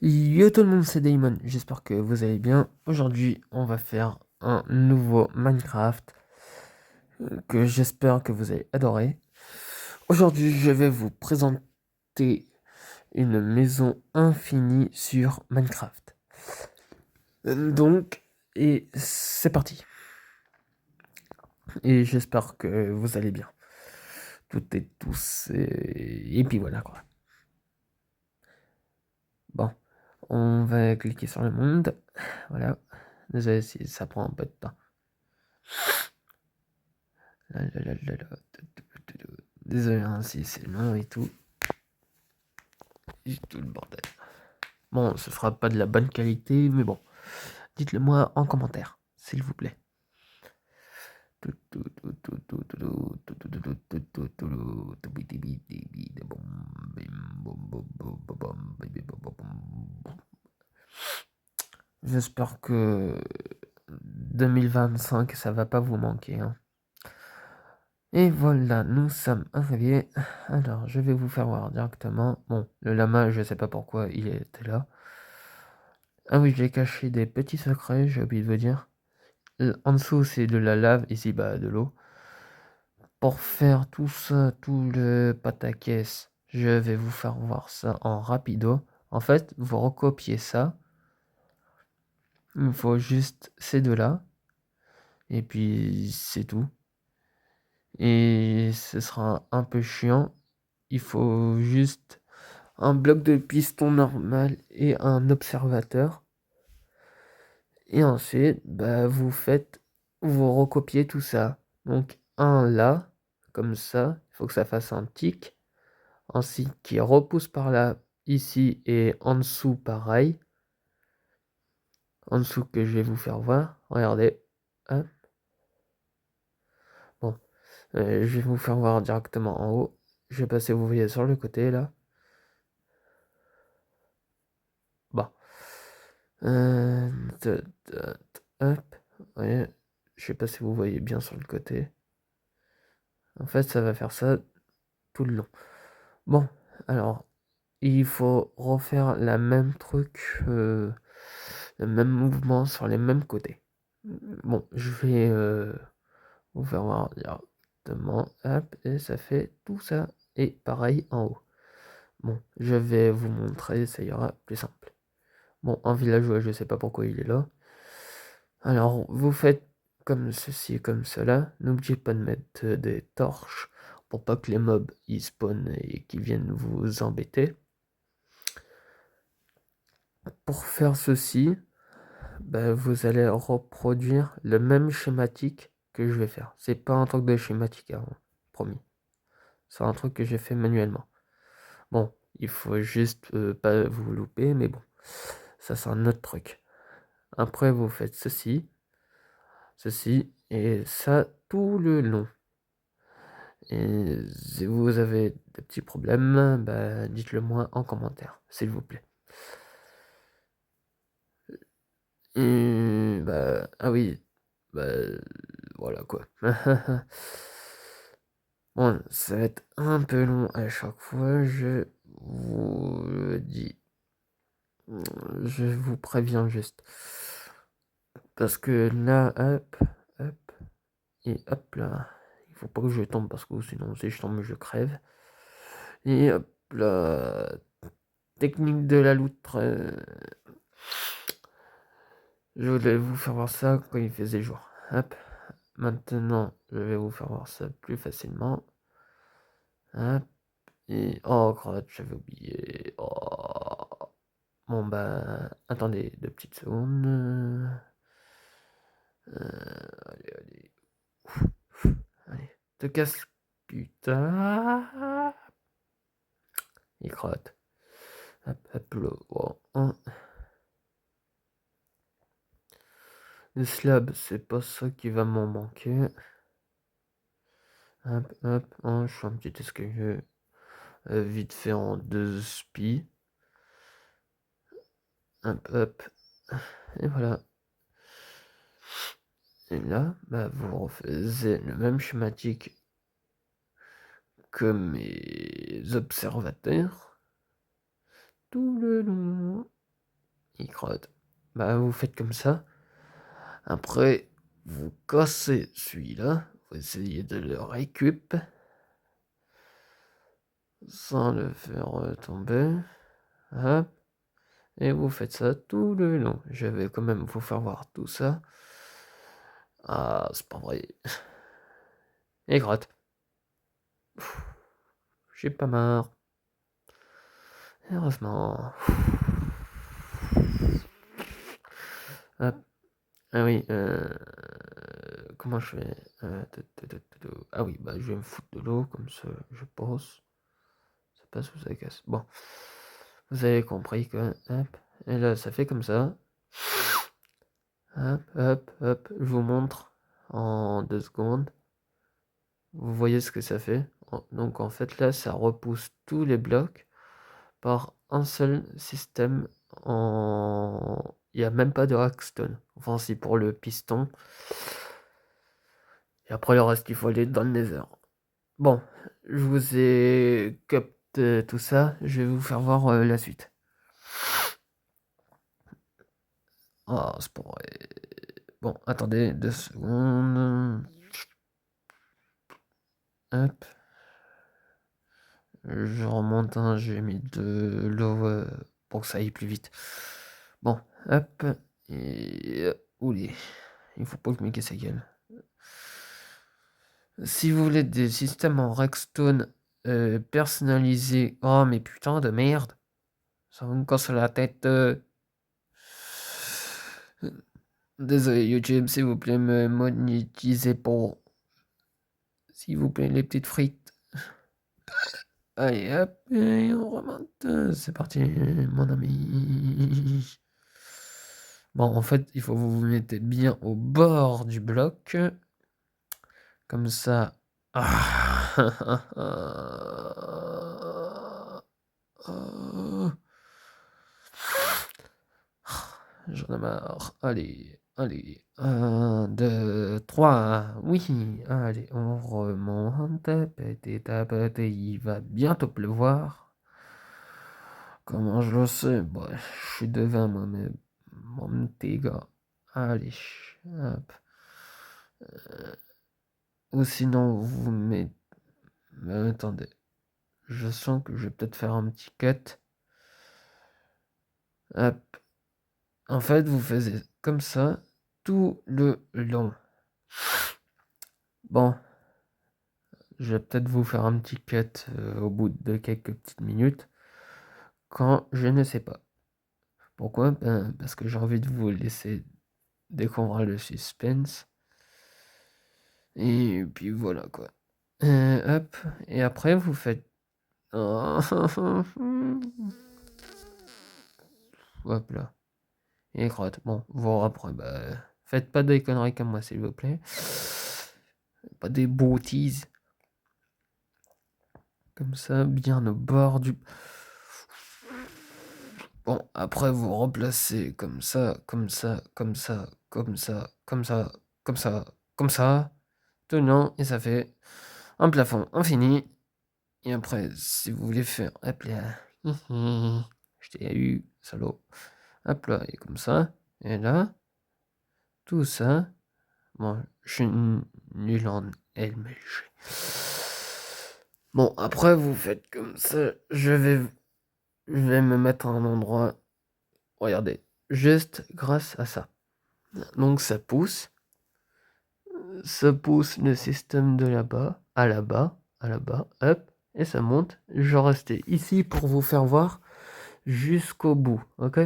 Yo tout le monde, c'est Damon, j'espère que vous allez bien. Aujourd'hui, on va faire un nouveau Minecraft que j'espère que vous allez adorer. Aujourd'hui, je vais vous présenter une maison infinie sur Minecraft. Donc, et c'est parti. Et j'espère que vous allez bien. Tout est tous. Et puis voilà quoi. Bon, on va cliquer sur le monde. Voilà. Désolé si ça prend un peu de temps. Désolé hein, si c'est long et tout. Et tout le bordel. Bon, ce sera pas de la bonne qualité, mais bon. Dites-le moi en commentaire, s'il vous plaît. J'espère que 2025, ça va pas vous manquer. Hein. Et voilà, nous sommes arrivés. Alors, je vais vous faire voir directement. Bon, le lama, je sais pas pourquoi il était là. Ah oui, j'ai caché des petits secrets, j'ai oublié de vous dire. En dessous, c'est de la lave, ici, bah, de l'eau. Pour faire tout ça, tout le pataquès, je vais vous faire voir ça en rapido. En fait, vous recopiez ça. Il faut juste ces deux-là. Et puis, c'est tout. Et ce sera un peu chiant. Il faut juste un bloc de piston normal et un observateur. Et ensuite, bah, vous recopiez tout ça. Donc, un là, comme ça, il faut que ça fasse un tic. Ensuite, qui repousse par là, ici, et en dessous, pareil. En dessous, que je vais vous faire voir. Regardez. Hop. Bon, je vais vous faire voir directement en haut. Je vais passer, vous voyez, sur le côté, là. Bon. Euh, Hop. Ouais. Je sais pas si vous voyez bien sur le côté. En fait, ça va faire ça tout le long. Bon, alors, il faut refaire la même truc, le même mouvement sur les mêmes côtés. Bon, je vais vous faire voir directement. Hop, et ça fait tout ça. Et pareil en haut. Bon, je vais vous montrer, ça ira plus simple. Bon, un villageois, je sais pas pourquoi il est là. Alors, vous faites comme ceci et comme cela. N'oubliez pas de mettre des torches pour pas que les mobs ils spawnent et qu'ils viennent vous embêter. Pour faire ceci, bah, vous allez reproduire le même schématique que je vais faire. C'est pas un truc de schématique, hein, promis. C'est un truc que j'ai fait manuellement. Bon, il faut juste pas vous louper, mais bon, ça c'est un autre truc. Après, vous faites ceci et ça tout le long. Et si vous avez des petits problèmes, bah, dites-le moi en commentaire, s'il vous plaît. Et bah, ah oui, bah, voilà quoi. Bon, ça va être un peu long à chaque fois, je vous le dis. Je vous préviens juste. Parce que là, hop, et hop là. Il faut pas que je tombe parce que sinon, si je tombe, je crève. Et hop là. Technique de la loutre. Je voulais vous faire voir ça quand il faisait jour. Hop. Maintenant, je vais vous faire voir ça plus facilement. Hop. Et oh, crotte, j'avais oublié. Oh. Bon, bah, attendez 2 petites secondes. Allez. Allez. Te casse, putain. Il crotte. Hop, là. Oh, hein. Le slab, c'est pas ça qui va m'en manquer. Hop, hein, je fais un petit escalier. Vite fait en 2 spies. Hop. Et voilà. Et là, bah, vous refaites le même schématique que mes observateurs. tout le long. Il crotte. Bah, vous faites comme ça. Après, vous cassez celui-là. Vous essayez de le récup sans le faire tomber. Hop. Et vous faites ça tout le long. Je vais quand même vous faire voir tout ça. Ah, c'est pas vrai. Et gratte. J'ai pas marre. Heureusement. Hop. Ah oui, comment je fais Ah oui, bah je vais me foutre de l'eau, comme ça, je pense. Ça passe ou ça casse. Bon. Vous avez compris que... Hop. Et là, ça fait comme ça. Hop, hop, hop. Je vous montre en 2 secondes. Vous voyez ce que ça fait. Donc en fait, là, ça repousse tous les blocs par un seul système. Il n'y a même pas de Hackstone. Enfin, si pour le piston. Et après, le reste, il faut aller dans le Nether. Bon, je vous ai capté tout ça. Je vais vous faire voir la suite. Ah, c'est pour... Bon, attendez 2 secondes. Hop. Je remonte, j'ai mis de l'eau pour que ça aille plus vite. Bon, hop. Et... Oulé. Il faut pas que je me casse la gueule. Si vous voulez des systèmes en Redstone personnalisés... Oh, mais putain de merde. Ça me casse la tête. Désolé YouTube, s'il vous plaît, me monétisez pour... S'il vous plaît, les petites frites. Allez, hop, et on remonte. C'est parti, mon ami. Bon, en fait, il faut que vous vous mettez bien au bord du bloc. Comme ça. J'en ai marre. Allez, allez. 1, 2, 3. Oui, allez, on remonte. Petit à petit, il va bientôt pleuvoir. Comment je le sais? Bah, je suis devant moi, mais mon petit gars. Allez, hop. Ou sinon, vous mettez. Attendez. Je sens que je vais peut-être faire un petit cut. Hop. En fait, vous faites comme ça tout le long. Bon, je vais peut-être vous faire un petit cut au bout de quelques petites minutes. Quand je ne sais pas. Pourquoi? Ben, parce que j'ai envie de vous laisser découvrir le suspense. Et puis voilà quoi. Hop. Et après, vous faites. Hop là. Et crotte. Bon, vous après, bah, faites pas des conneries comme moi, s'il vous plaît. Pas des bêtises. Comme ça, bien au bord du... Bon, après, vous remplacez comme ça, comme ça, comme ça, comme ça, comme ça, comme ça, comme ça. Tout le long, et ça fait un plafond infini. Et après, si vous voulez faire... Hop là. Je t'ai eu, salaud. Hop là, et comme ça. Et là, tout ça. Bon, je suis nul en LMG. Bon, après, vous faites comme ça. Je vais me mettre à un endroit. Regardez, juste grâce à ça. Donc, ça pousse. Ça pousse le système de là-bas, à là-bas, à là-bas, hop, et ça monte. Je vais rester ici pour vous faire voir jusqu'au bout, ok?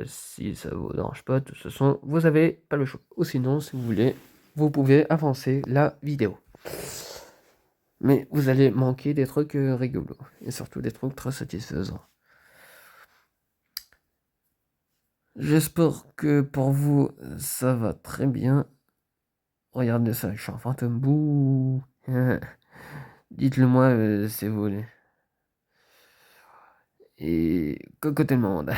Si ça vous dérange pas, de toute façon, vous avez pas le choix. Ou sinon, si vous voulez, vous pouvez avancer la vidéo. Mais vous allez manquer des trucs rigolos. Et surtout des trucs très satisfaisants. J'espère que pour vous, ça va très bien. Regardez ça, je suis un fantôme. Bouh. Dites-le moi si vous voulez. Et cocoté le monde.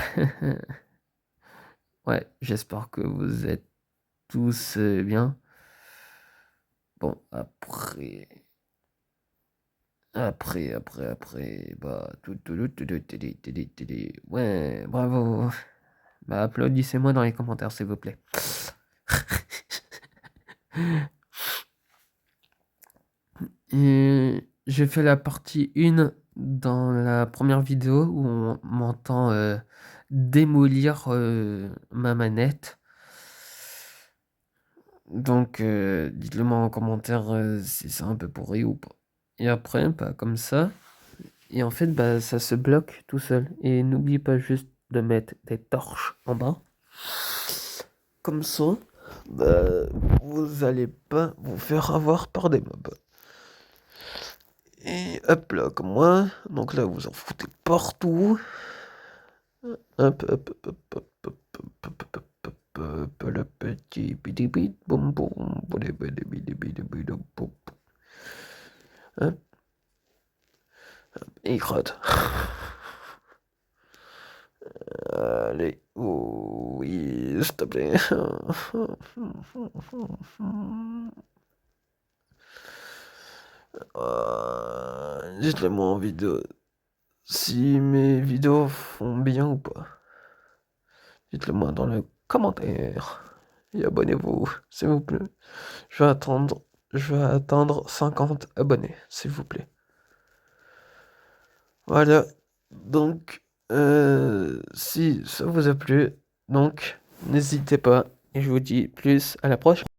Ouais, j'espère que vous êtes tous bien. Bon, après... Après, bah, ouais, bravo. Bah, applaudissez-moi dans les commentaires, s'il vous plaît. Et j'ai fait la partie 1 dans la première vidéo où on m'entend démolir ma manette. Donc, dites-le moi en commentaire si c'est un peu pourri ou pas. Et après, bah, comme ça. Et en fait, bah, ça se bloque tout seul. Et n'oubliez pas juste de mettre des torches en bas. Comme ça, bah, vous allez pas vous faire avoir par des mobs. Et hop là, comme moi. Donc là, vous en foutez partout. Hop, hop, hop, hop, hop, hop, hop, hop, hop, hop, le petit bidi bidi boum boum, bidi bidi bidi bidi bidi boum. Hop, et il crotte. Allez, oui, s'il te plaît. Dites-le moi en vidéo si mes vidéos font bien ou pas. Dites-le moi dans le commentaire. Et abonnez-vous, s'il vous plaît. Je vais attendre 50 abonnés, s'il vous plaît. Voilà. Donc, si ça vous a plu, donc, n'hésitez pas. Et je vous dis plus à la prochaine.